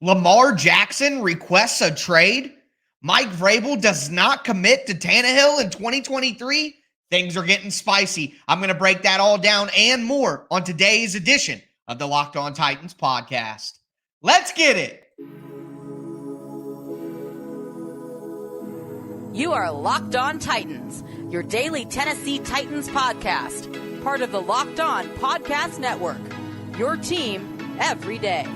Lamar Jackson requests a trade. Mike Vrabel does not commit to Tannehill in 2023. Things are getting spicy. I'm going to break that all down and more on today's edition of the Locked On Titans podcast. Let's get it. You are Locked On Titans, your daily Tennessee Titans podcast, part of the Locked On Podcast Network, your team every day.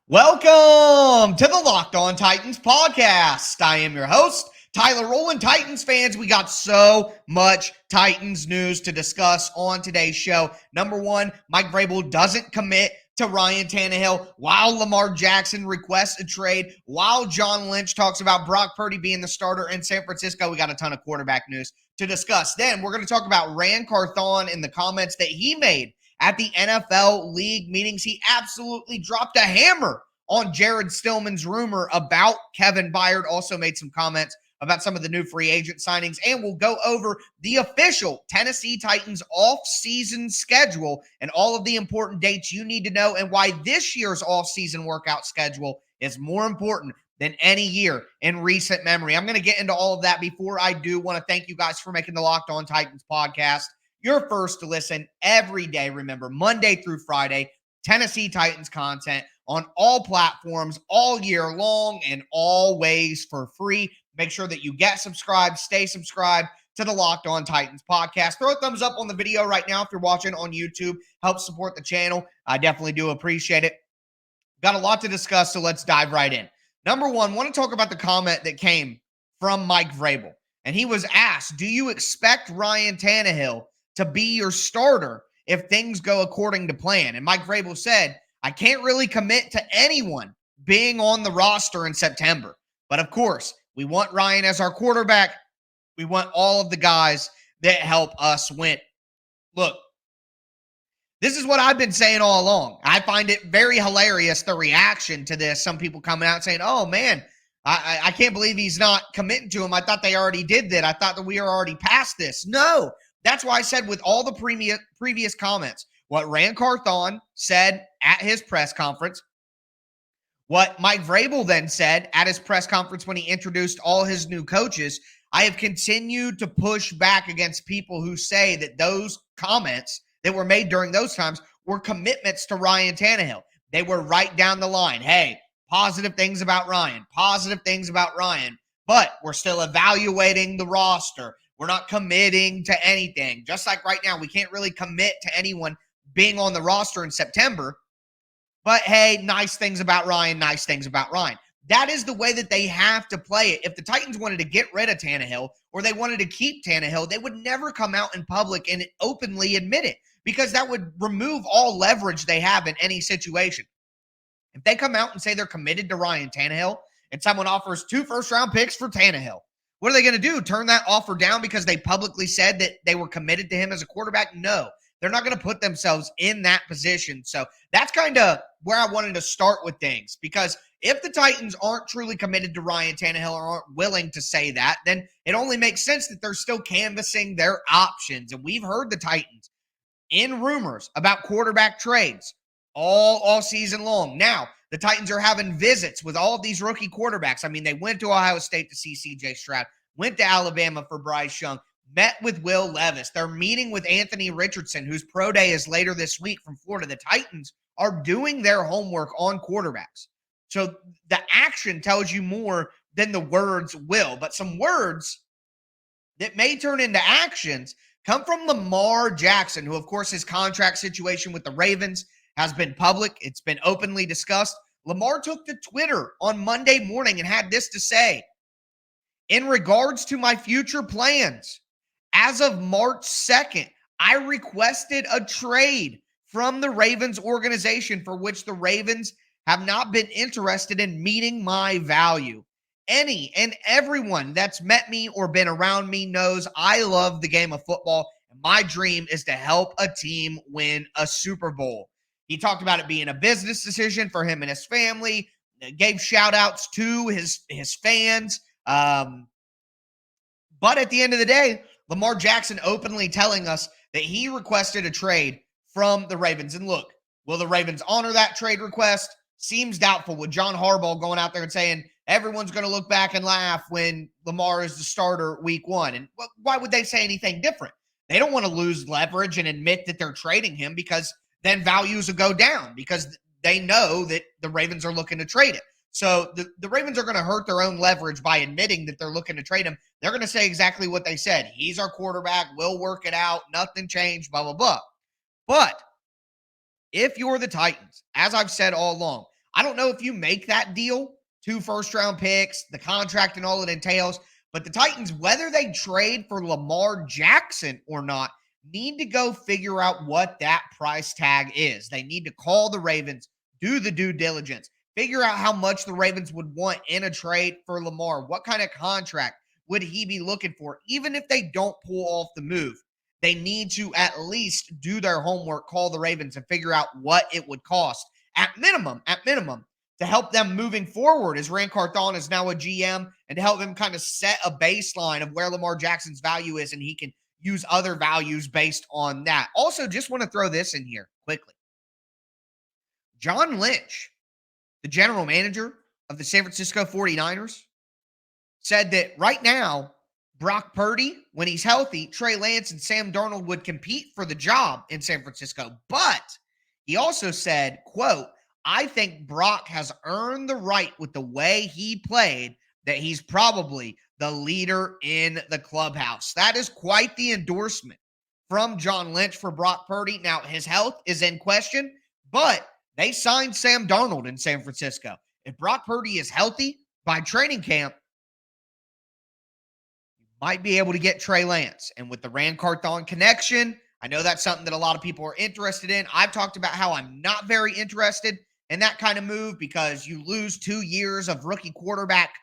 Welcome to the Locked On Titans podcast. I am your host, Tyler Rowland. Titans fans, we got so much Titans news to discuss on today's show. Number one, Mike Vrabel doesn't commit to Ryan Tannehill while Lamar Jackson requests a trade, while John Lynch talks about Brock Purdy being the starter in San Francisco. We got a ton of quarterback news to discuss. Then we're going to talk about Ryan Carthon and the comments that he made at the NFL league meetings. He absolutely dropped a hammer on Jared Stillman's rumor about Kevin Byard. Also made some comments about some of the new free agent signings, and we'll go over the official Tennessee Titans off-season schedule and all of the important dates you need to know and why this year's off-season workout schedule is more important than any year in recent memory. I'm going to get into all of that. Before I do, want to thank you guys for making the Locked On Titans podcast your first to listen every day. Remember, Monday through Friday, Tennessee Titans content on all platforms all year long and always for free. Make sure that you get subscribed, stay subscribed to the Locked On Titans podcast. Throw a thumbs up on the video right now if you're watching on YouTube. Help support the channel. I definitely do appreciate it. Got a lot to discuss, so let's dive right in. Number one, want to talk about the comment that came from Mike Vrabel. And he was asked, do you expect Ryan Tannehill to be your starter if things go according to plan? And Mike Vrabel said, I can't really commit to anyone being on the roster in September. But of course, we want Ryan as our quarterback. We want all of the guys that help us win. Look, this is what I've been saying all along. I find it very hilarious, the reaction to this. Some people coming out saying, oh, man, I can't believe he's not committing to him. I thought they already did that. I thought that we are already past this. No, that's why I said with all the previous comments, what Ryan Carthon said at his press conference, what Mike Vrabel then said at his press conference when he introduced all his new coaches, I have continued to push back against people who say that those comments that were made during those times were commitments to Ryan Tannehill. They were right down the line. Hey, positive things about Ryan, but we're still evaluating the roster. We're not committing to anything. Just like right now, we can't really commit to anyone being on the roster in September. But hey, nice things about Ryan. That is the way that they have to play it. If the Titans wanted to get rid of Tannehill or they wanted to keep Tannehill, they would never come out in public and openly admit it because that would remove all leverage they have in any situation. If they come out and say they're committed to Ryan Tannehill and someone offers 2 first-round picks for Tannehill, what are they going to do? Turn that offer down because they publicly said that they were committed to him as a quarterback? No. They're not going to put themselves in that position. So that's kind of where I wanted to start with things, because if the Titans aren't truly committed to Ryan Tannehill or aren't willing to say that, then it only makes sense that they're still canvassing their options. And we've heard the Titans in rumors about quarterback trades all season long. Now, the Titans are having visits with all of these rookie quarterbacks. I mean, they went to Ohio State to see C.J. Stroud, went to Alabama for Bryce Young, met with Will Levis. They're meeting with Anthony Richardson, whose pro day is later this week from Florida. The Titans are doing their homework on quarterbacks. So the action tells you more than the words will. But some words that may turn into actions come from Lamar Jackson, who, of course, his contract situation with the Ravens has been public. It's been openly discussed. Lamar took to Twitter on Monday morning and had this to say: in regards to my future plans, as of March 2nd, I requested a trade from the Ravens organization for which the Ravens have not been interested in meeting my value. Any and everyone that's met me or been around me knows I love the game of football, and my dream is to help a team win a Super Bowl. He talked about it being a business decision for him and his family, gave shout-outs to his fans. But at the end of the day, Lamar Jackson openly telling us that he requested a trade from the Ravens. And look, will the Ravens honor that trade request? Seems doubtful, with John Harbaugh going out there and saying everyone's going to look back and laugh when Lamar is the starter week 1. And why would they say anything different? They don't want to lose leverage and admit that they're trading him, because then values will go down, because they know that the Ravens are looking to trade it. So the Ravens are going to hurt their own leverage by admitting that they're looking to trade him. They're going to say exactly what they said. He's our quarterback. We'll work it out. Nothing changed, blah, blah, blah. But if you're the Titans, as I've said all along, I don't know if you make that deal, 2 first-round picks, the contract and all it entails, but the Titans, whether they trade for Lamar Jackson or not, need to go figure out what that price tag is. They need to call the Ravens, do the due diligence, figure out how much the Ravens would want in a trade for Lamar. What kind of contract would he be looking for? Even if they don't pull off the move, they need to at least do their homework, call the Ravens, and figure out what it would cost at minimum, to help them moving forward, as Ryan Carthon is now a GM, and to help them kind of set a baseline of where Lamar Jackson's value is, and he can use other values based on that. Also, just want to throw this in here quickly. John Lynch, the general manager of the San Francisco 49ers, said that right now, Brock Purdy, when he's healthy, Trey Lance and Sam Darnold would compete for the job in San Francisco. But he also said, quote, "I think Brock has earned the right with the way he played that he's probably the leader in the clubhouse." That is quite the endorsement from John Lynch for Brock Purdy. Now, his health is in question, but they signed Sam Darnold in San Francisco. If Brock Purdy is healthy by training camp, you might be able to get Trey Lance. And with the Rand Carthon connection, I know that's something that a lot of people are interested in. I've talked about how I'm not very interested in that kind of move, because you lose 2 years of rookie quarterback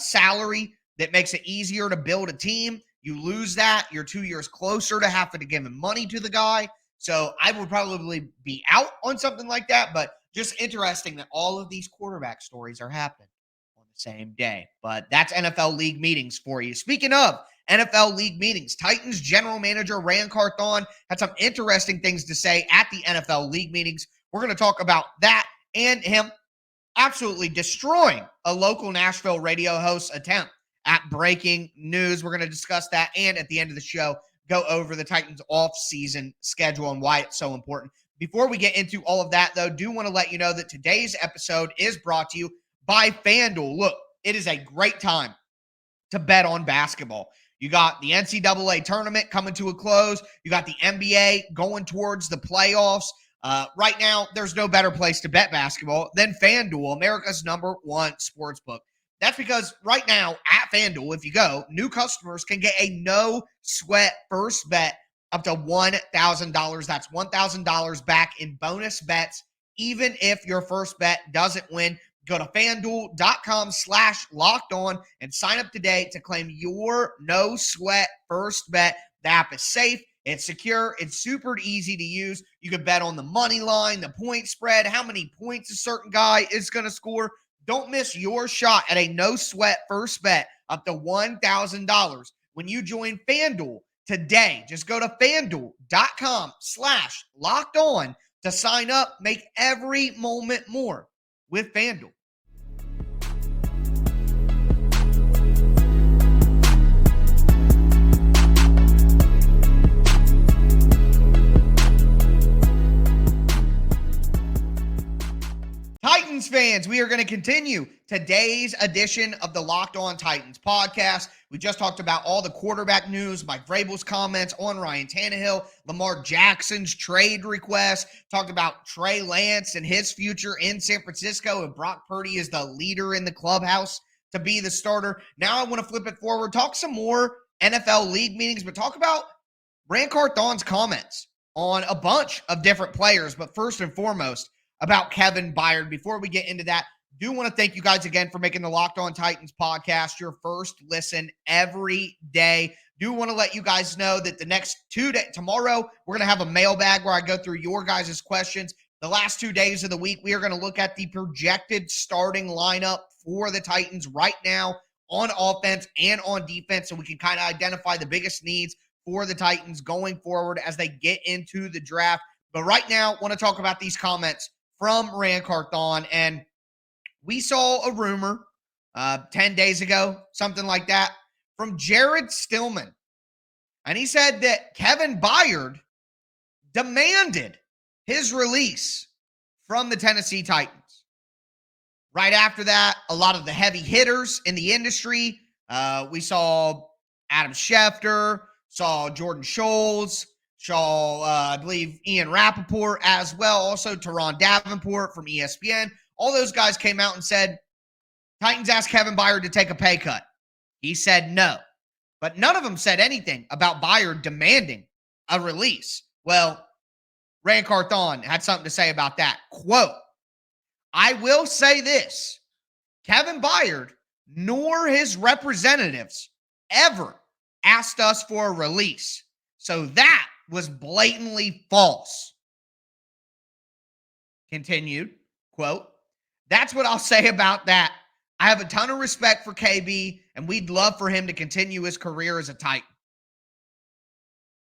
salary that makes it easier to build a team. You lose that, you're 2 years closer to having to give him money to the guy. So I would probably be out on something like that, but just interesting that all of these quarterback stories are happening on the same day. But that's NFL league meetings for you. Speaking of NFL league meetings, Titans general manager Ryan Carthon had some interesting things to say at the NFL league meetings. We're going to talk about that and him absolutely destroying a local Nashville radio host's attempt at breaking news. We're going to discuss that, and at the end of the show, go over the Titans off-season schedule and why it's so important. Before we get into all of that, though, do want to let you know that today's episode is brought to you by FanDuel. Look, it is a great time to bet on basketball. You got the NCAA tournament coming to a close. You got the NBA going towards the playoffs. Right now, there's no better place to bet basketball than FanDuel, America's #1 sportsbook. That's because right now at FanDuel, if you go, new customers can get a no-sweat first bet up to $1,000. That's $1,000 back in bonus bets, even if your first bet doesn't win. Go to FanDuel.com/lockedon and sign up today to claim your no-sweat first bet. The app is safe. It's secure. It's super easy to use. You can bet on the money line, the point spread, how many points a certain guy is going to score. Don't miss your shot at a no-sweat first bet up to $1,000 when you join FanDuel today. Just go to FanDuel.com/lockedon to sign up. Make every moment more with FanDuel. Titans fans, we are going to continue today's edition of the Locked On Titans podcast. We just talked about all the quarterback news, Mike Vrabel's comments on Ryan Tannehill, Lamar Jackson's trade request, talked about Trey Lance and his future in San Francisco, and Brock Purdy is the leader in the clubhouse to be the starter. Now I want to flip it forward, talk some more NFL league meetings, but talk about Rand Carthon's comments on a bunch of different players, but first and foremost, about Kevin Byard. Before we get into that, do want to thank you guys again for making the Locked On Titans podcast your first listen every day. Do want to let you guys know that the next 2 days, tomorrow, we're going to have a mailbag where I go through your guys' questions. the last 2 days of the week, we are going to look at the projected starting lineup for the Titans right now on offense and on defense, so we can kind of identify the biggest needs for the Titans going forward as they get into the draft. But right now, I want to talk about these comments from Ryan Carthon. And we saw a rumor 10 days ago, something like that, from Jared Stillman. And he said that Kevin Byard demanded his release from the Tennessee Titans. Right after that, a lot of the heavy hitters in the industry, we saw Adam Schefter, saw Jordan Scholes, saw, I believe, Ian Rappaport as well, also Teron Davenport from ESPN. All those guys came out and said, Titans asked Kevin Byard to take a pay cut. He said no. But none of them said anything about Byard demanding a release. Well, Ryan Carthon had something to say about that. Quote, I will say this, Kevin Byard nor his representatives ever asked us for a release. So that was blatantly false. Continued, quote, that's what I'll say about that. I have a ton of respect for KB, and we'd love for him to continue his career as a Titan.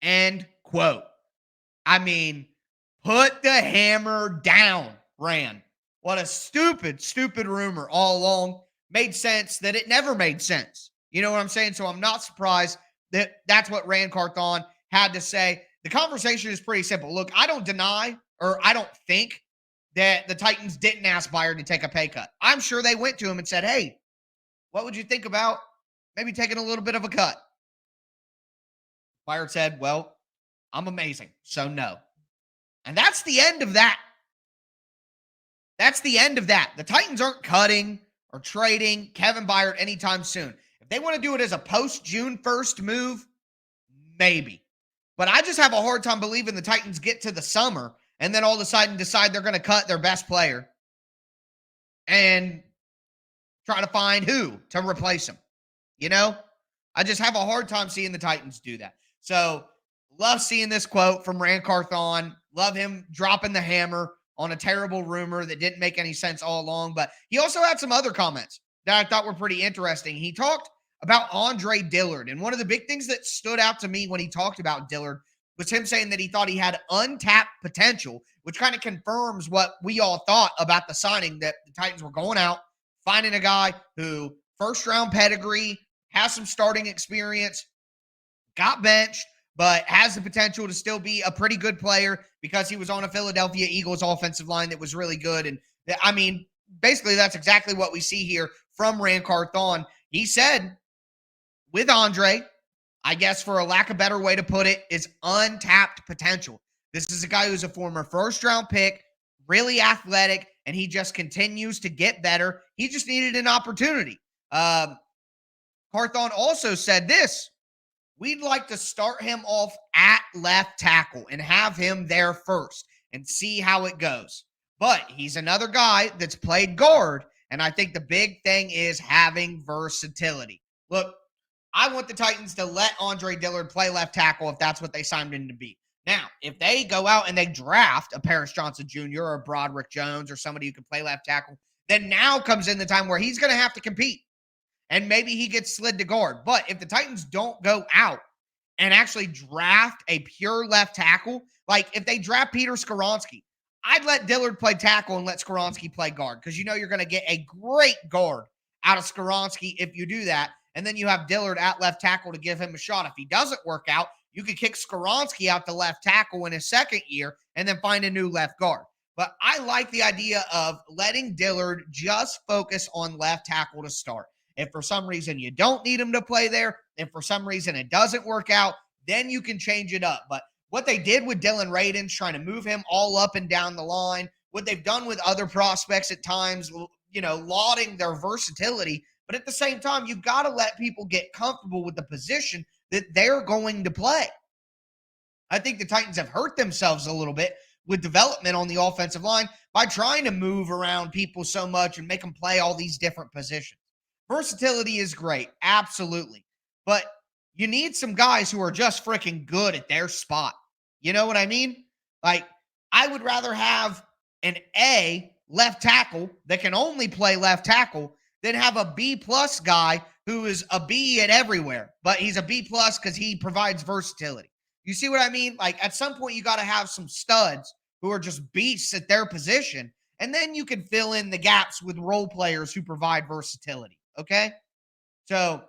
End quote. I mean, put the hammer down, Rand. What a stupid, stupid rumor all along. Made sense that it never made sense. You know what I'm saying? So I'm not surprised that that's what Rand Carthon had to say. The conversation is pretty simple. Look, I don't deny, or I don't think that the Titans didn't ask Byard to take a pay cut. I'm sure they went to him and said, hey, what would you think about maybe taking a little bit of a cut? Byard said, well, I'm amazing, so no. And that's the end of that. That's the end of that. The Titans aren't cutting or trading Kevin Byard anytime soon. If they want to do it as a post-June 1st move, maybe. But I just have a hard time believing the Titans get to the summer and then all of a sudden decide they're going to cut their best player and try to find who to replace him. You know? I just have a hard time seeing the Titans do that. So, love seeing this quote from Rand Carthon. Love him dropping the hammer on a terrible rumor that didn't make any sense all along. But he also had some other comments that I thought were pretty interesting. He talked about Andre Dillard. And one of the big things that stood out to me when he talked about Dillard was him saying that he thought he had untapped potential, which kind of confirms what we all thought about the signing, that the Titans were going out, finding a guy who first-round pedigree, has some starting experience, got benched, but has the potential to still be a pretty good player because he was on a Philadelphia Eagles offensive line that was really good. And I mean, basically that's exactly what we see here from Rand Carthon. He said with Andre, I guess for a lack of a better way to put it, is untapped potential. This is a guy who's a former first-round pick, really athletic, and he just continues to get better. He just needed an opportunity. Carthon also said this, we'd like to start him off at left tackle and have him there first and see how it goes. But he's another guy that's played guard, and I think the big thing is having versatility. Look, I want the Titans to let Andre Dillard play left tackle if that's what they signed him to be. Now, if they go out and they draft a Paris Johnson Jr. or a Broderick Jones or somebody who can play left tackle, then now comes in the time where he's going to have to compete. And maybe he gets slid to guard. But if the Titans don't go out and actually draft a pure left tackle, like if they draft Peter Skoronski, I'd let Dillard play tackle and let Skoronski play guard because you know you're going to get a great guard out of Skoronski if you do that. And then you have Dillard at left tackle to give him a shot. If he doesn't work out, you could kick Skoronski out to left tackle in his second year and then find a new left guard. But I like the idea of letting Dillard just focus on left tackle to start. If for some reason you don't need him to play there, if for some reason it doesn't work out, then you can change it up. But what they did with Dylan Radins, trying to move him all up and down the line, what they've done with other prospects at times, you know, lauding their versatility, but at the same time, you've got to let people get comfortable with the position that they're going to play. I think the Titans have hurt themselves a little bit with development on the offensive line by trying to move around people so much and make them play all these different positions. Versatility is great, absolutely. But you need some guys who are just freaking good at their spot. You know what I mean? Like, I would rather have an A left tackle that can only play left tackle than have a B plus guy who is a B at everywhere, but he's a B plus because he provides versatility. You see what I mean? Like at some point, you got to have some studs who are just beasts at their position, and then you can fill in the gaps with role players who provide versatility. Okay. So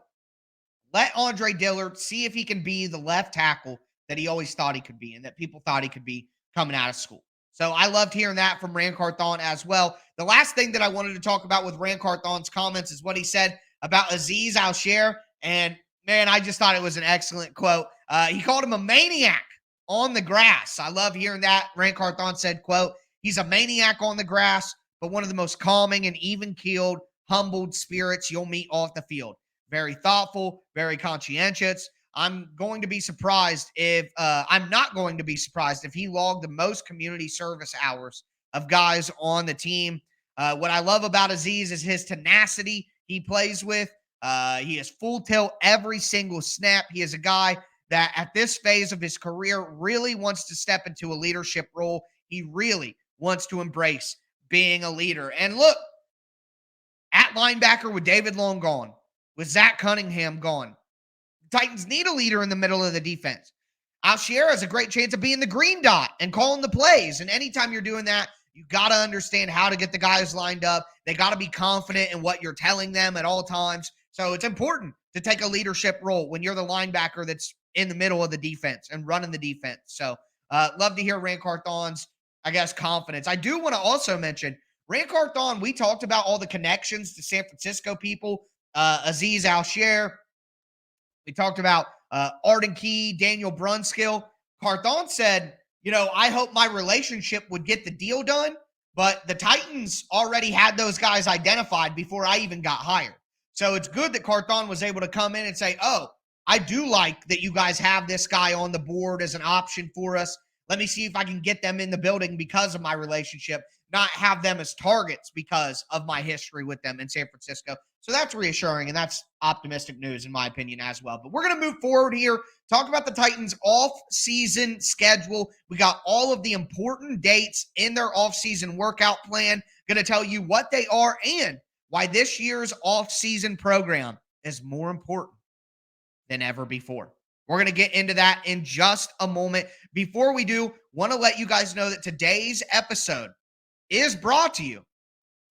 let Andre Dillard see if he can be the left tackle that he always thought he could be and that people thought he could be coming out of school. So I loved hearing that from Rand Carthon as well. The last thing that I wanted to talk about with Rand Carthon's comments is what he said about Azeez Al-Shaair. And man, I just thought it was an excellent quote. He called him a maniac on the grass. I love hearing that. Rand Carthon said, quote, he's a maniac on the grass, but one of the most calming and even-keeled, humbled spirits you'll meet off the field. Very thoughtful, very conscientious. I'm not going to be surprised if he logged the most community service hours of guys on the team. What I love about Azeez is his tenacity he plays with. He is full tilt every single snap. He is a guy that at this phase of his career really wants to step into a leadership role. He really wants to embrace being a leader. And look, at linebacker with David Long gone, with Zach Cunningham gone, the Titans need a leader in the middle of the defense. Al-Shaair has a great chance of being the green dot and calling the plays. And anytime you're doing that, you got to understand how to get the guys lined up. They got to be confident in what you're telling them at all times. So it's important to take a leadership role when you're the linebacker that's in the middle of the defense and running the defense. So love to hear Rand Carthon's, confidence. I do want to also mention Rand Carthon. We talked about all the connections to San Francisco people. Azeez Al-Shaair. We talked about Arden Key, Daniel Brunskill. Carthon said, I hope my relationship would get the deal done, but the Titans already had those guys identified before I even got hired. So it's good that Carthon was able to come in and say, oh, I do like that you guys have this guy on the board as an option for us. Let me see if I can get them in the building because of my relationship, not have them as targets because of my history with them in San Francisco. So that's reassuring, and that's optimistic news in my opinion as well. But we're going to move forward here, talk about the Titans' off-season schedule. We got all of the important dates in their off-season workout plan. Going to tell you what they are and why this year's off-season program is more important than ever before. We're going to get into that in just a moment. Before we do, want to let you guys know that today's episode is brought to you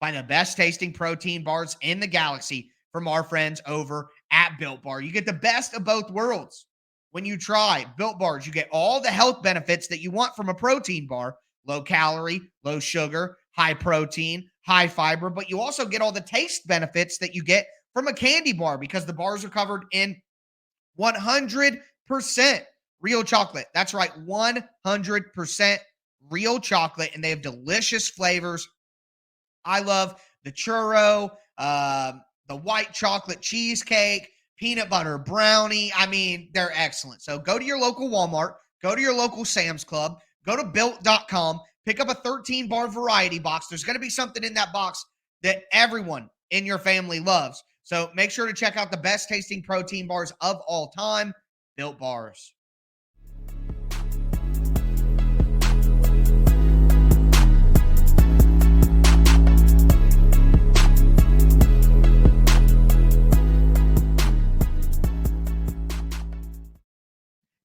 by the best tasting protein bars in the galaxy from our friends over at Built Bar. You get the best of both worlds. When you try Built Bars, you get all the health benefits that you want from a protein bar: low calorie, low sugar, high protein, high fiber, but you also get all the taste benefits that you get from a candy bar because the bars are covered in 100% real chocolate. That's right, 100% real chocolate, and they have delicious flavors. I love the churro, the white chocolate cheesecake, peanut butter brownie. I mean, they're excellent. So go to your local Walmart, go to your local Sam's Club, go to Built.com, pick up a 13-bar variety box. There's going to be something in that box that everyone in your family loves. So make sure to check out the best tasting protein bars of all time, Built Bars.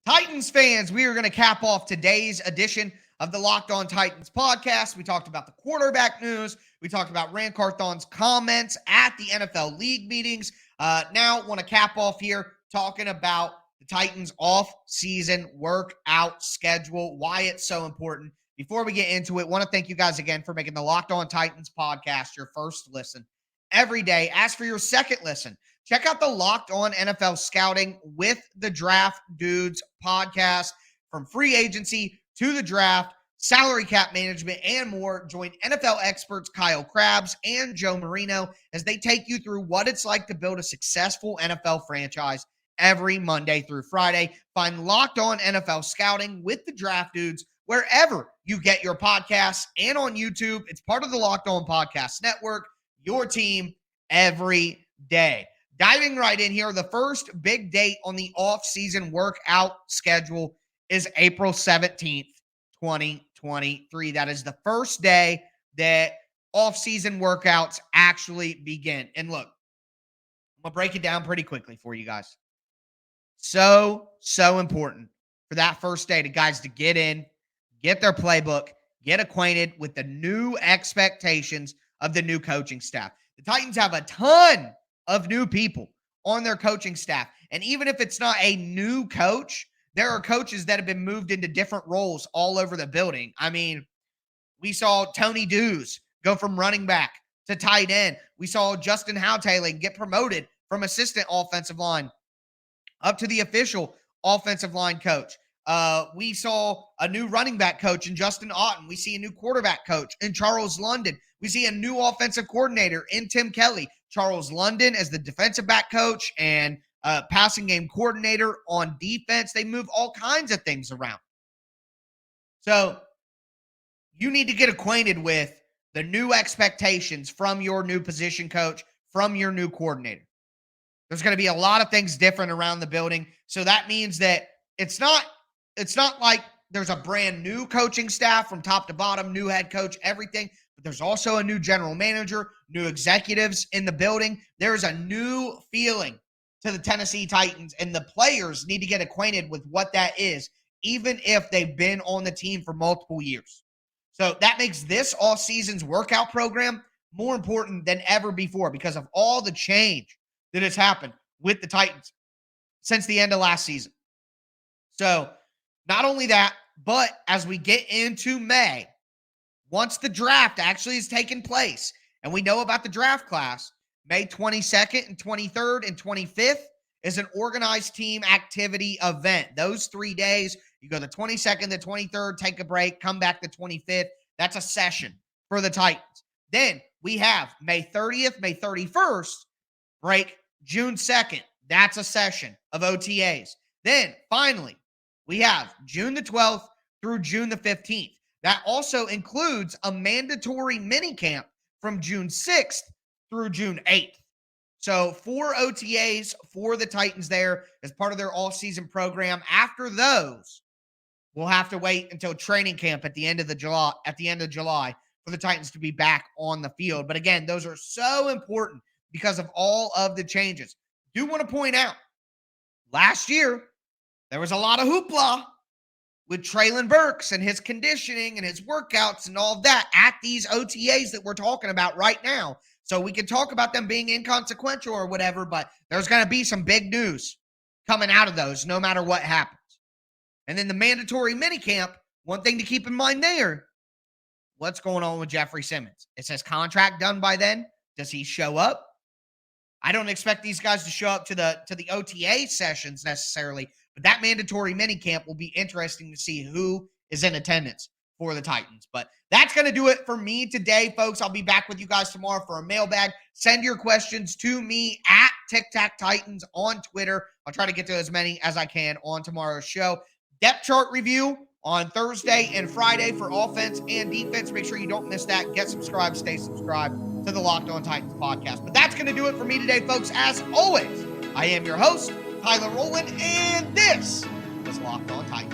Titans fans, we are going to cap off today's edition of the Locked On Titans podcast. We talked about the quarterback news. We talked about Rand Carthon's comments at the NFL league meetings. Now want to cap off here talking about the Titans off-season workout schedule, why it's so important. Before we get into it, want to thank you guys again for making the Locked On Titans podcast your first listen every day. As for your second listen, check out the Locked On NFL Scouting with the Draft Dudes podcast. From free agency to the draft, salary cap management, and more. Join NFL experts Kyle Krabs and Joe Marino as they take you through what it's like to build a successful NFL franchise every Monday through Friday. Find Locked On NFL Scouting with the Draft Dudes wherever you get your podcasts and on YouTube. It's part of the Locked On Podcast Network, your team every day. Diving right in here, the first big date on the off-season workout schedule is April 17th, 2023. That is the first day that offseason workouts actually begin. And look, I'm going to break it down pretty quickly for you guys. So important for that first day to guys to get in, get their playbook, get acquainted with the new expectations of the new coaching staff. The Titans have a ton of new people on their coaching staff. And even if it's not a new coach, there are coaches that have been moved into different roles all over the building. I mean, we saw Tony Dews go from running back to tight end. We saw Justin Howtaling get promoted from assistant offensive line up to the official offensive line coach. We saw a new running back coach in Justin Otten. We see a new quarterback coach in Charles London. We see a new offensive coordinator in Tim Kelly. Charles London as the defensive back coach and passing game coordinator on defense. They move all kinds of things around. So you need to get acquainted with the new expectations from your new position coach, from your new coordinator. There's going to be a lot of things different around the building. So that means that it's not like there's a brand new coaching staff from top to bottom, new head coach, everything. But there's also a new general manager, new executives in the building. There's a new feeling to the Tennessee Titans, and the players need to get acquainted with what that is, even if they've been on the team for multiple years. So that makes this off-season's workout program more important than ever before because of all the change that has happened with the Titans since the end of last season. So not only that, but as we get into May, once the draft actually has taken place, and we know about the draft class, May 22nd and 23rd and 25th is an organized team activity event. Those 3 days, you go the 22nd, the 23rd, take a break, come back the 25th. That's a session for the Titans. Then we have May 30th, May 31st, break June 2nd. That's a session of OTAs. Then finally, we have June the 12th through June the 15th. That also includes a mandatory minicamp from June 6th through June 8th. So 4 OTAs for the Titans there as part of their all-season program. After those, we'll have to wait until training camp at the end of July for the Titans to be back on the field. But again, those are so important because of all of the changes. Do want to point out, last year, there was a lot of hoopla with Traylon Burks and his conditioning and his workouts and all of that at these OTAs that we're talking about right now. So we can talk about them being inconsequential or whatever, but there's going to be some big news coming out of those no matter what happens. And then the mandatory minicamp, one thing to keep in mind there, what's going on with Jeffrey Simmons? Is his contract done by then? Does he show up? I don't expect these guys to show up to the OTA sessions necessarily, but that mandatory minicamp will be interesting to see who is in attendance for the Titans. But that's going to do it for me today, folks. I'll be back with you guys tomorrow for a mailbag. Send your questions to me at TicTacTitans on Twitter. I'll try to get to as many as I can on tomorrow's show. Depth chart review on Thursday and Friday for offense and defense. Make sure you don't miss that. Get subscribed, stay subscribed to the Locked On Titans podcast. But that's going to do it for me today, folks. As always, I am your host, Tyler Rowland, and this is Locked On Titans.